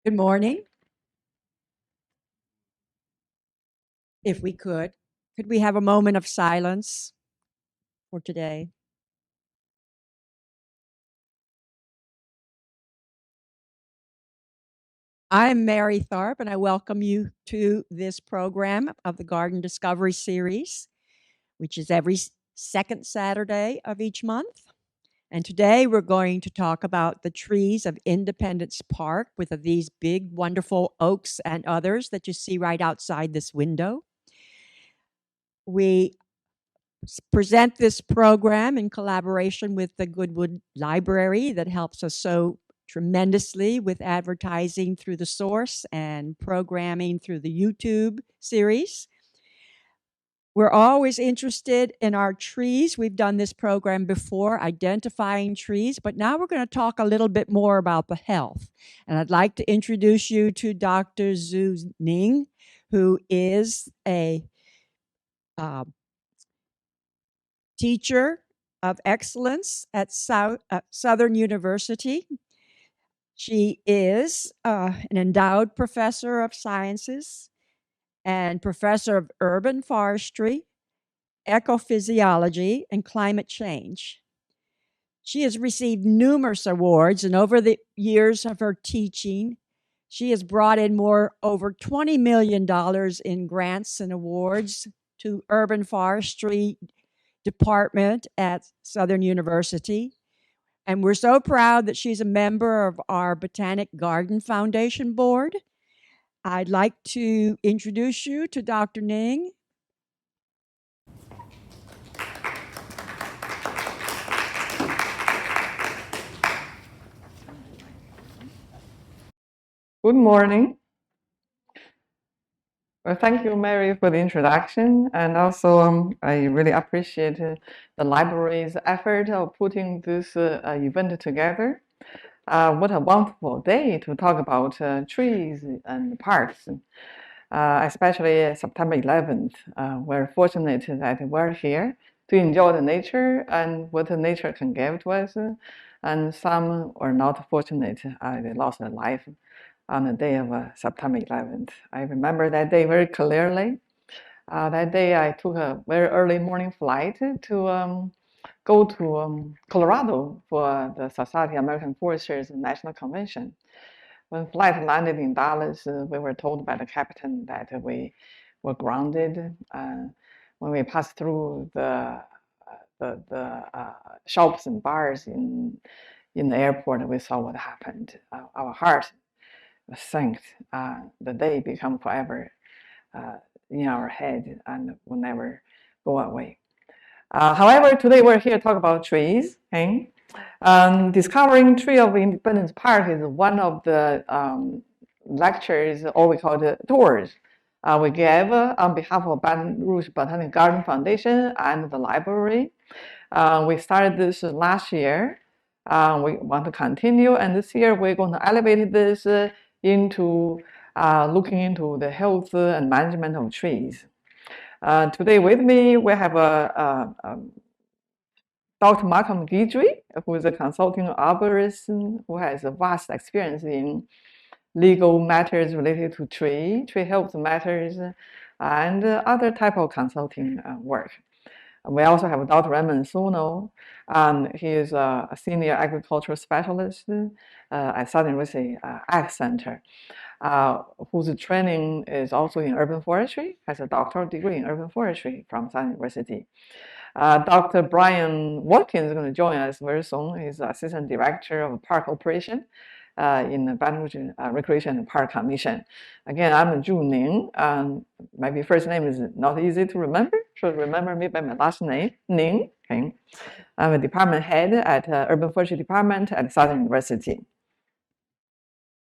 Good morning. If we could we have a moment of silence for today? I'm Mary Tharp, and I welcome you to this program of the Garden Discovery Series, which is every second Saturday of each month. And today we're going to talk about the trees of Independence Park with these big, wonderful oaks and others that you see right outside this window. We present this program in collaboration with the Goodwood Library that helps us so tremendously with advertising through the source and programming through the YouTube series. We're always interested in our trees. We've done this program before, identifying trees, but now we're going to talk a little bit more about the health. And I'd like to introduce you to Dr. Zhu Ning, who is a uh, teacher of excellence at Southern University. She is an endowed professor of sciences and professor of urban forestry, ecophysiology, and climate change. She has received numerous awards, and over the years of her teaching, she has brought in over $20 million in grants and awards to urban forestry department at Southern University. And we're so proud that she's a member of our Botanic Garden Foundation board. I'd like to introduce you to Dr. Ning. Good morning. Well, thank you, Mary, for the introduction. And also, I really appreciate the library's effort of putting this event together. What a wonderful day to talk about trees and parks, especially September 11th. We're fortunate that we're here to enjoy the nature and what the nature can give to us. And some are not fortunate, they lost their life on the day of September 11th. I remember that day very clearly. That day I took a very early morning flight to go to Colorado for the Society of American Foresters National Convention. When flight landed in Dallas, we were told by the captain that we were grounded. When we passed through the shops and bars in the airport, we saw what happened. Our heart sank. The day become forever in our head and will never go away. However, today we're here to talk about trees. Okay? Discovering Tree of Independence Park is one of the lectures, or we call it tours, we gave on behalf of Baton Rouge Botanic Garden Foundation and the library. We started this last year. We want to continue, and this year we're going to elevate this into looking into the health and management of trees. Today with me, we have Dr. Malcolm Guidry, who is a consulting arborist who has a vast experience in legal matters related to tree health matters, and other type of consulting work. We also have Dr. Raymond Sono. He is a senior agricultural specialist at Southern University Ag Center, whose training is also in urban forestry, has a doctoral degree in urban forestry from Southern University. Dr. Brian Watkins is going to join us very soon. He's Assistant Director of Park Operation in the Baton Rouge Recreation and Park Commission. Again, I'm Zhu Ning. My first name is not easy to remember, so remember me by my last name, Ning. Okay. I'm a department head at Urban Forestry Department at Southern University.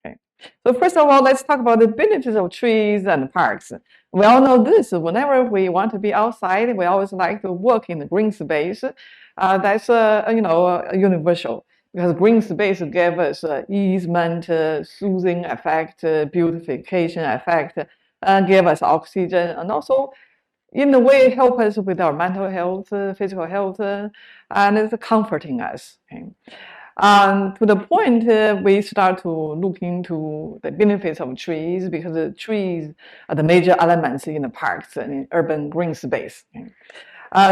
Okay. So first of all, let's talk about the benefits of trees and parks. We all know this. Whenever we want to be outside, we always like to work in the green space. That's universal, because green space gives us easement, soothing effect, beautification effect, give us oxygen, and also in a way help us with our mental health, physical health, and it's comforting us. Okay. To the point we start to look into the benefits of trees, because the trees are the major elements in the parks and in urban green space.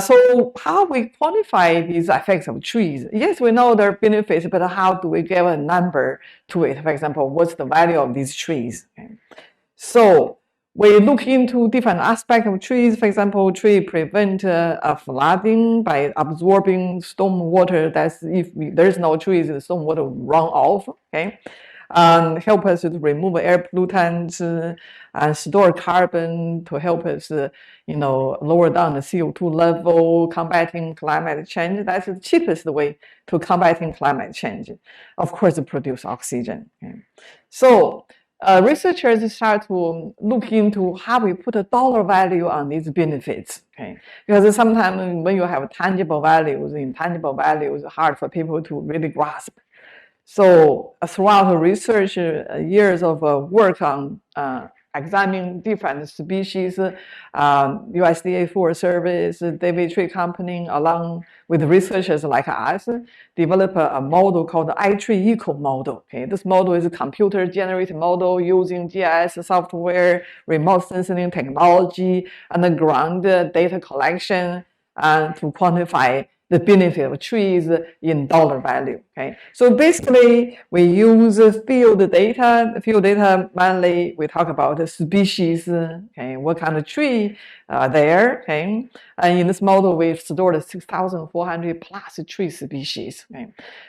So how we quantify these effects of trees? Yes, we know their benefits, but how do we give a number to it? For example, what's the value of these trees? So we look into different aspects of trees. For example, trees prevent flooding by absorbing storm water. That's if there's no trees, the storm water will run off. Okay. Help us to remove air pollutants and store carbon to help us, lower down the CO2 level, combating climate change. That's the cheapest way to combating climate change. Of course, produce oxygen. Okay. So researchers start to look into how we put a dollar value on these benefits. Okay, because sometimes when you have tangible values, intangible values, hard for people to really grasp. So throughout the research, years of work on examining different species, USDA Forest Service, David Tree Company, along with researchers like us, develop a model called the iTree Eco model. Okay, this model is a computer-generated model using GIS software, remote sensing technology, and the ground data collection to quantify the benefit of trees in dollar value. Okay, so basically we use field data. Field data mainly we talk about the species. Okay, what kind of tree are there? Okay, and in this model we've stored 6,400 plus tree species. Okay,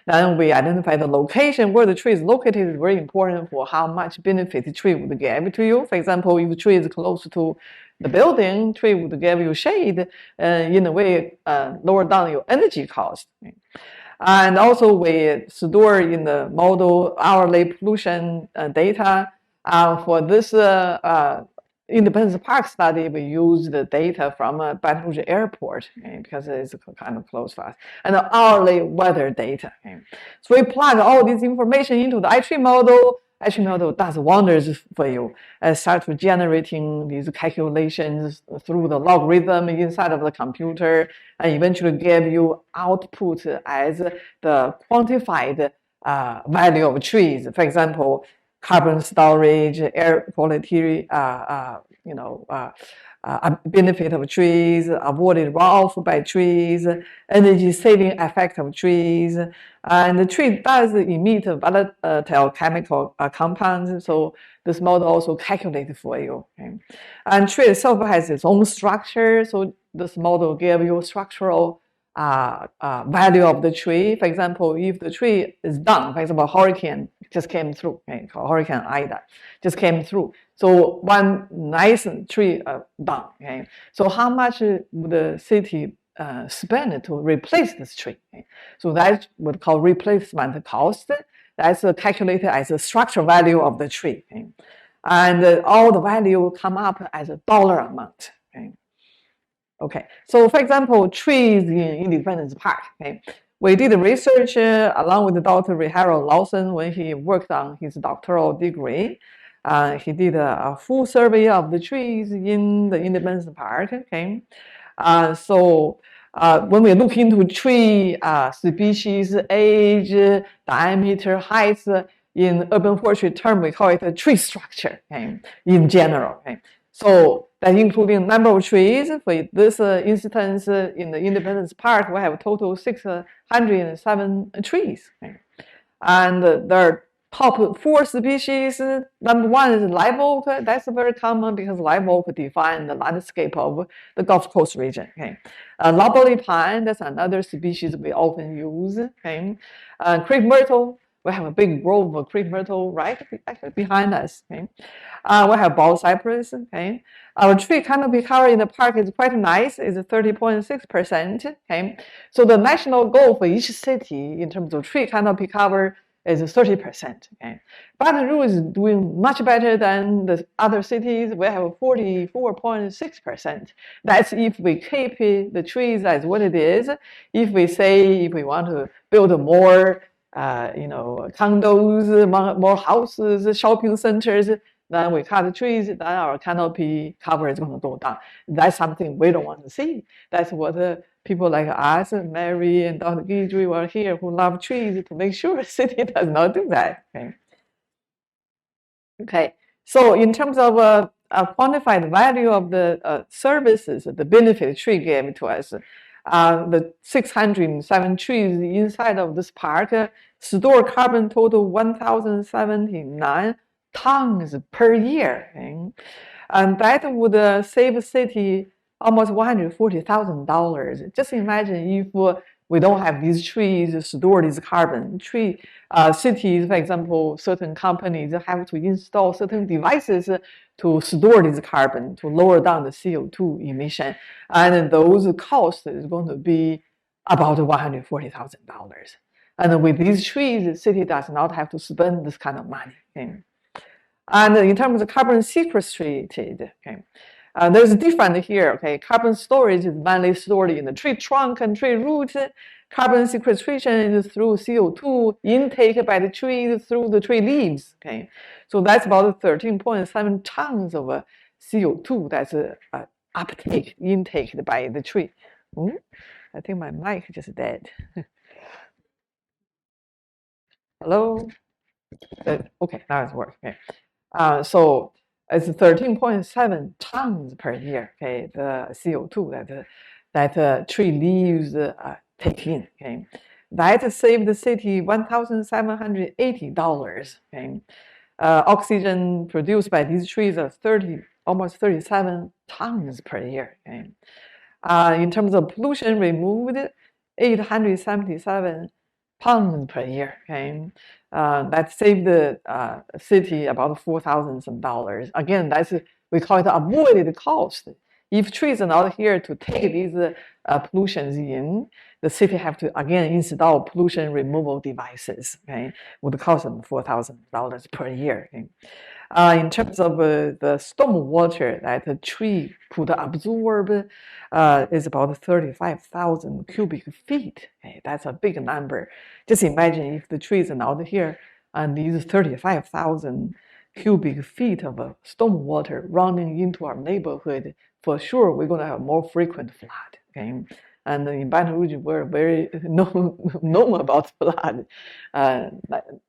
then we identify the location where the tree is located is very important for how much benefit the tree would give to you. For example, if the tree is close to the building, tree would give you shade, in a way lower down your energy cost. And also we store in the model hourly pollution data. For this Independence Park study, we use the data from Baton Rouge Airport, because it's kind of close to us, and the hourly weather data. So we plug all this information into the iTree model. iTree model does wonders for you. Start generating these calculations through the logarithm inside of the computer, and eventually give you output as the quantified value of trees. For example, carbon storage, air quality, benefit of trees, avoided runoff by trees, energy saving effect of trees, and the tree does emit volatile chemical compounds. So this model also calculates for you. Okay? And tree itself has its own structure. So this model gives you structural value of the tree. For example, if the tree is down, for example, hurricane just came through, okay, called Hurricane Ida, just came through. So one nice tree down. Okay, so how much would the city spend to replace this tree? Okay? So that's what called replacement cost. That's calculated as a structural value of the tree. Okay? And all the value come up as a dollar amount. Okay? Okay, so for example, trees in Independence Park. Okay, we did research along with Dr. Harold Lawson when he worked on his doctoral degree. He did a full survey of the trees in the Independence Park. Okay, so when we look into tree species, age, diameter, height, in urban forestry term, we call it a tree structure. Okay, in general. Okay. So that including number of trees. For this instance, in the Independence Park, we have a total 607 trees. Okay. And there are top 4 species. Number 1 is live oak. That's very common because live oak defines the landscape of the Gulf Coast region. Okay. Loblolly pine, that's another species we often use. Okay. Crepe myrtle. We have a big grove of crepe myrtle right behind us. Okay. We have bald cypress. Okay. Our tree canopy cover in the park is quite nice. It's 30.6%. Okay. So the national goal for each city in terms of tree canopy cover is 30%. Okay. Baton Rouge is doing much better than the other cities. We have 44.6%. That's if we keep the trees as what it is. If we want to build more condos, more houses, shopping centers, then we cut the trees, then our canopy cover is going to go down. That's something we don't want to see. That's what people like us, Mary and Dr. Guidry were here who love trees to make sure the city does not do that. Okay. So in terms of quantify the value of the services, the benefit tree gave to us, the 607 trees inside of this park store carbon total 1,079 tons per year. And that would save the city almost $140,000. Just imagine if we don't have these trees store this carbon. Cities, for example, certain companies have to install certain devices to store this carbon to lower down the CO2 emission, and those costs is going to be about $140,000. And with these trees, the city does not have to spend this kind of money. And in terms of carbon sequestrated, there's different here. Carbon storage is mainly stored in the tree trunk and tree roots. Carbon sequestration is through CO2 intake by the trees through the tree leaves. So that's about 13.7 tons of CO2 that's intake by the tree. I think my mic just dead. Hello? Okay, now it's working. So it's 13.7 tons per year. The CO2 that tree leaves take in. That saved the city $1,780. Oxygen produced by these trees are almost 37 tons per year. In terms of pollution removed, 877 pounds per year. That saved the city about $4,000. Again, we call it avoided cost. If trees are not here to take these pollutions in, the city have to again install pollution removal devices. Would cost them $4,000 per year. In terms of the storm water that the tree could absorb is about 35,000 cubic feet. That's a big number. Just imagine if the trees are not here and these 35,000 cubic feet of storm water running into our neighborhood, for sure we're going to have more frequent flood. And in Baton Rouge, we're very known about flood.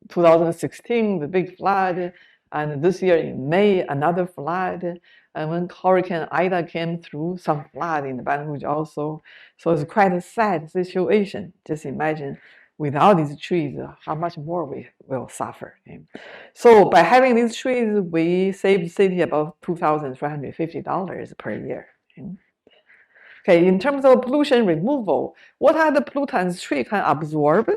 2016, the big flood. And this year in May, another flood. And when Hurricane Ida came through, some flood in Baton Rouge also. So it's quite a sad situation. Just imagine without these trees, how much more we will suffer. So by having these trees, we save the city about $2,350 per year. In terms of pollution removal, what are the pollutants tree can absorb?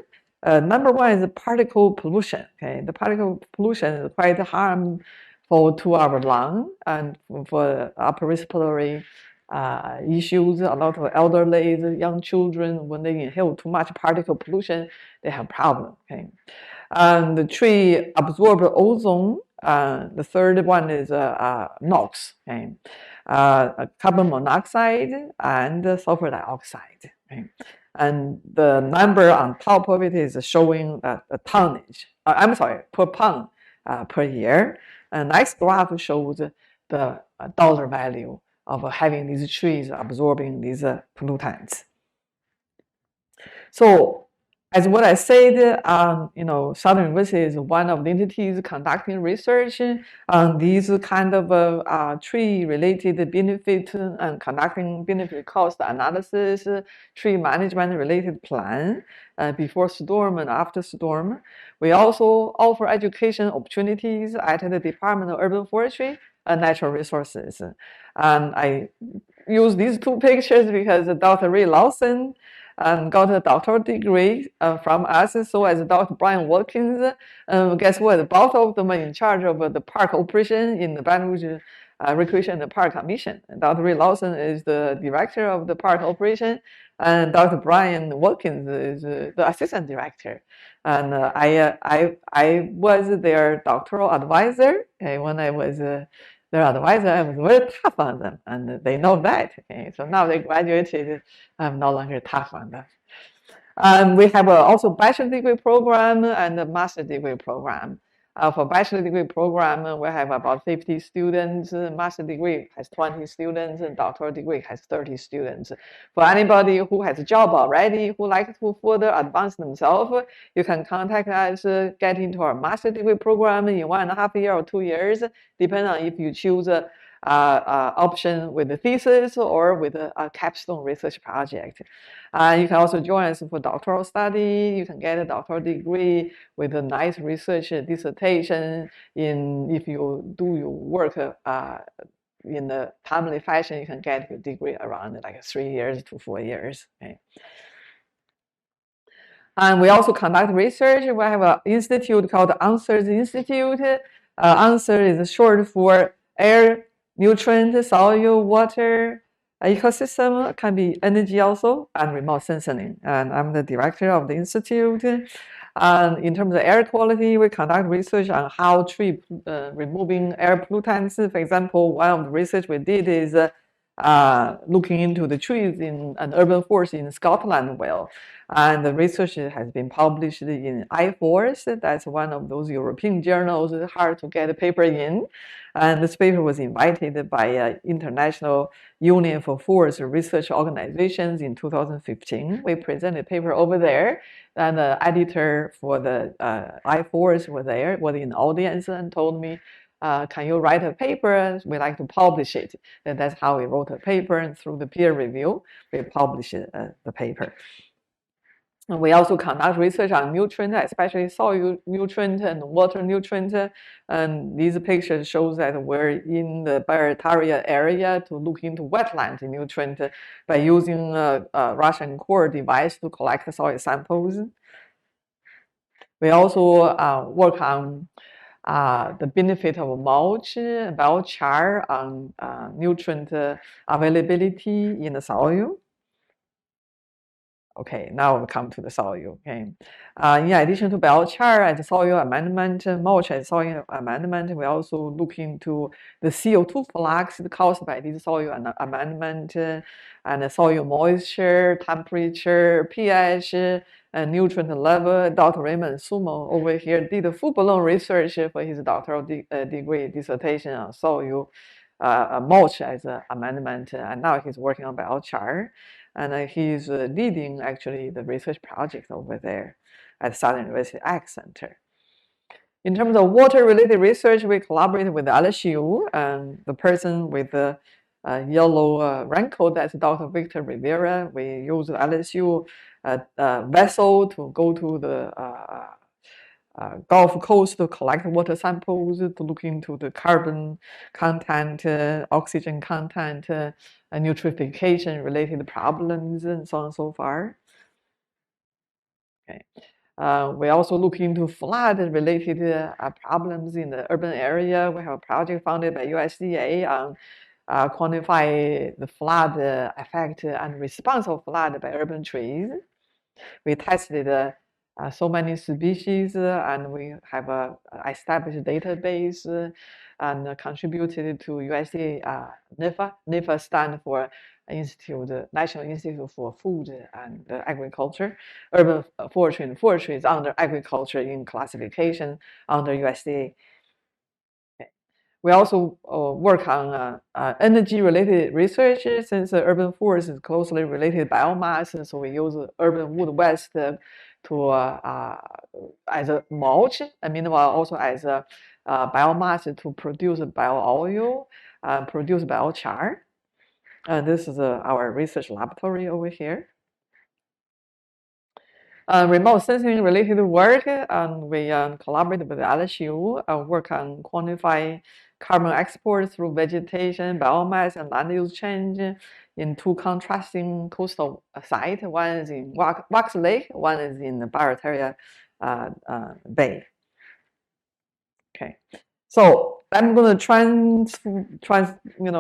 Number one is particle pollution. The particle pollution is quite harmful to our lung and for upper respiratory issues. A lot of elderly, young children, when they inhale too much particle pollution, they have problems. And the tree absorb ozone. The third one is NOx, carbon monoxide and sulfur dioxide. And the number on top of it is showing the tonnage. I'm sorry, per pound per year. And next graph shows the dollar value of having these trees absorbing these pollutants. So, as what I said, Southern University is one of the entities conducting research on these kind of tree-related benefit and conducting benefit cost analysis, tree management-related plan before storm and after storm. We also offer education opportunities at the Department of Urban Forestry and Natural Resources. And I use these two pictures because Dr. Ray Lawson got a doctoral degree from us, so as Dr. Brian Watkins. Guess what? Both of them are in charge of the park operation in the Baton Rouge Recreation and Park Commission. Dr. Ray Lawson is the director of the park operation, and Dr. Brian Watkins is the assistant director. And I was their doctoral advisor. When I was their advisor, I was very tough on them, and they know that. So now they graduated, I'm no longer tough on them. We have also bachelor degree program and a master degree program. For bachelor degree program, we have about 50 students. Master degree has 20 students, and doctoral degree has 30 students. For anybody who has a job already, who likes to further advance themselves, you can contact us, get into our master degree program in 1.5 years or 2 years, depending on if you choose option with a thesis or with a capstone research project. You can also join us for doctoral study. You can get a doctoral degree with a nice research dissertation. If you do your work in a timely fashion, you can get your degree around like 3 years to 4 years. Okay. And we also conduct research. We have an institute called the ANSWERS Institute. ANSWER is short for air, nutrient, soil, water, ecosystem, can be energy also, and remote sensing. And I'm the director of the institute. And in terms of air quality, we conduct research on how tree removing air pollutants. For example, one of the research we did is looking into the trees in an urban forest in Scotland. And the research has been published in iForest. That's one of those European journals, hard to get a paper in. And this paper was invited by International Union for Forest Research Organizations in 2015. We presented a paper over there, and the editor for the iForest was there, was in the audience, and told me, can you write a paper? We'd like to publish it. And that's how we wrote a paper, and through the peer review, we published the paper. And we also conduct research on nutrient, especially soil nutrient and water nutrient. And these pictures show that we're in the Barataria area to look into wetland nutrient by using a Russian core device to collect soil samples. We also work on the benefit of mulch, biochar on nutrient availability in the soil. Okay, now we come to the soil. Okay, in addition to biochar and soil amendment, mulch and soil amendment, we also look into the CO2 flux caused by this soil amendment and the soil moisture, temperature, pH, and nutrient level. Dr. Raymond Sumo over here did a full-blown research for his doctoral degree dissertation on soil mulch as an amendment, and now he's working on biochar. And he's leading actually the research project over there at Southern University Ag Center. In terms of water-related research, we collaborate with LSU, and the person with the yellow raincoat, that's Dr. Victor Rivera. We use the LSU vessel to go to the Gulf Coast to collect water samples, to look into the carbon content, oxygen content, nutrification related problems, and so on and so forth. Okay. We also look into flood related problems in the urban area. We have a project funded by USDA on quantify the flood effect and response of flood by urban trees. We tested so many species, and we have established a database and contributed to USDA NIFA. NIFA stands for National Institute for Food and Agriculture. Urban forestry and forestry is under agriculture in classification under USDA. We also work on energy-related research, since urban forest is closely related to biomass. So we use urban wood waste to as a mulch, and meanwhile also as a biomass to produce bio-oil, produce biochar. This is our research laboratory over here. Remote sensing related work, we collaborate with LSU, work on quantify carbon export through vegetation, biomass, and land use change in two contrasting coastal sites. One is in Wax Lake, one is in the Barataria Bay. Okay, so I'm going to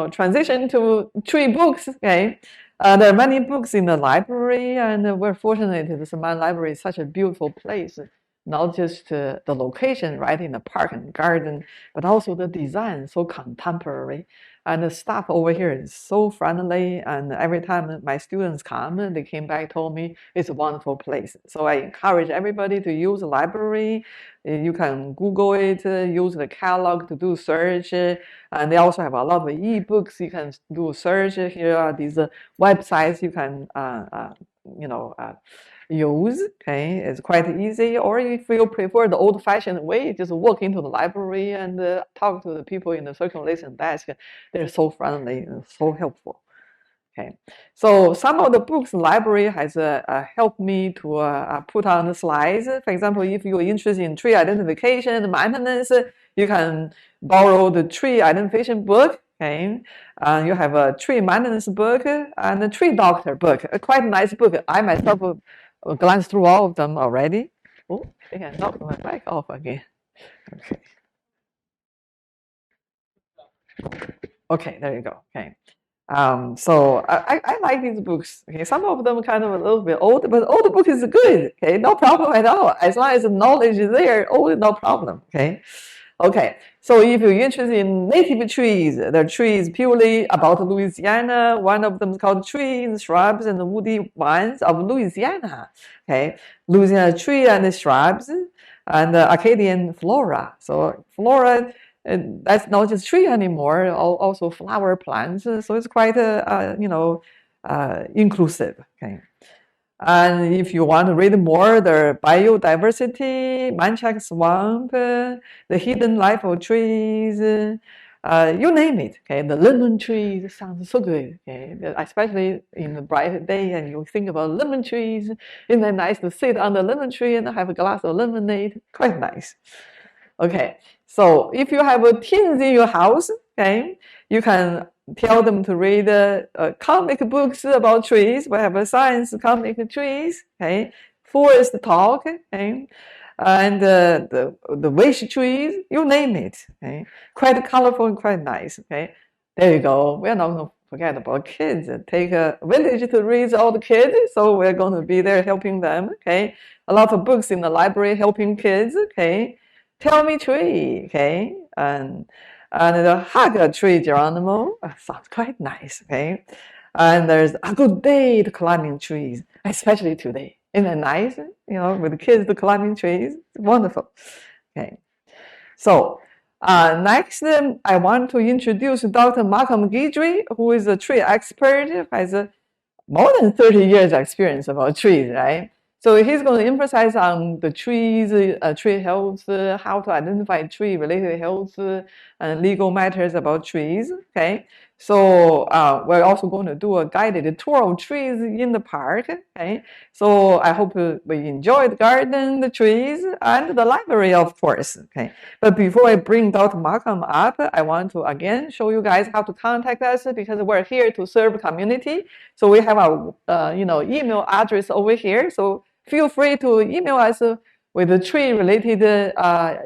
transition to 3 books. Okay. There are many books in the library, and we're fortunate that the Saman Library is such a beautiful place, not just the location right in the park and garden, but also the design, so contemporary. And the staff over here is so friendly. And every time my students come, they came back, told me it's a wonderful place. So I encourage everybody to use the library. You can Google it, use the catalog to do search. And they also have a lot of ebooks. You can do search. Here are these websites you can, use. Okay, it's quite easy. Or if you prefer the old-fashioned way, just walk into the library and talk to the people in the circulation desk. They're so friendly and so helpful. Okay, so some of the books library has helped me to put on the slides. For example, if you're interested in tree identification and maintenance, you can borrow the tree identification book. Okay, you have a tree maintenance book and a tree doctor book. A quite nice book. I myself glanced through all of them already. Oh, I think I knocked my mic off again. Okay. Okay, there you go. Okay. So I like these books. Okay, some of them kind of a little bit old, but old book is good. Okay, no problem at all. As long as the knowledge is there, old no problem. Okay. Okay, so if you're interested in native trees, there are trees purely about Louisiana. One of them is called trees, shrubs, and woody vines of Louisiana. Okay, Louisiana tree and shrubs, and Acadian flora. So flora, that's not just tree anymore, also flower plants. So it's quite inclusive. Okay. And if you want to read more, the biodiversity, Manchac Swamp, the hidden life of trees, you name it. Okay, the lemon trees sounds so good. Okay, especially in the bright day, and you think about lemon trees. Isn't it nice to sit on the lemon tree and have a glass of lemonade? Quite nice. Okay, so if you have teens in your house, okay, you can tell them to read comic books about trees. We have a science comic trees, okay, forest talk, okay, and the wish trees, you name it, okay, quite colorful and quite nice, okay. There you go. We're not going to forget about kids. Take a village to raise all the kids, so we're going to be there helping them, okay. A lot of books in the library helping kids, okay. Tell me tree, okay, and the hug a tree, Geronimo. Sounds quite nice, okay. And there's a good day to climbing trees, especially today. Isn't it nice? You know, with the kids to climbing trees, it's wonderful. Okay, so next, I want to introduce Dr. Malcolm Guidry, who is a tree expert, has more than 30 years experience about trees, right? So he's going to emphasize on the trees, tree health, how to identify tree-related health, and legal matters about trees. Okay, so we're also going to do a guided tour of trees in the park. Okay, so I hope we enjoy the garden, the trees, and the library, of course. Okay, but before I bring Dr. Malcolm up, I want to again show you guys how to contact us because we're here to serve community. So we have our email address over here. So feel free to email us with the tree-related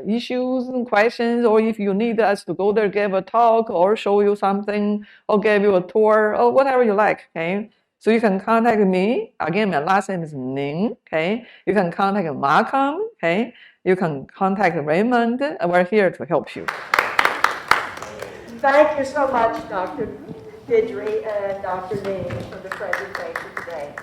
issues and questions, or if you need us to go there, give a talk, or show you something, or give you a tour, or whatever you like. Okay. So you can contact me. Again, my last name is Ning. Okay. You can contact Malcolm. Okay. You can contact Raymond. We're here to help you. Thank you so much, Dr. Guidry and Dr. Ning, for the presentation today.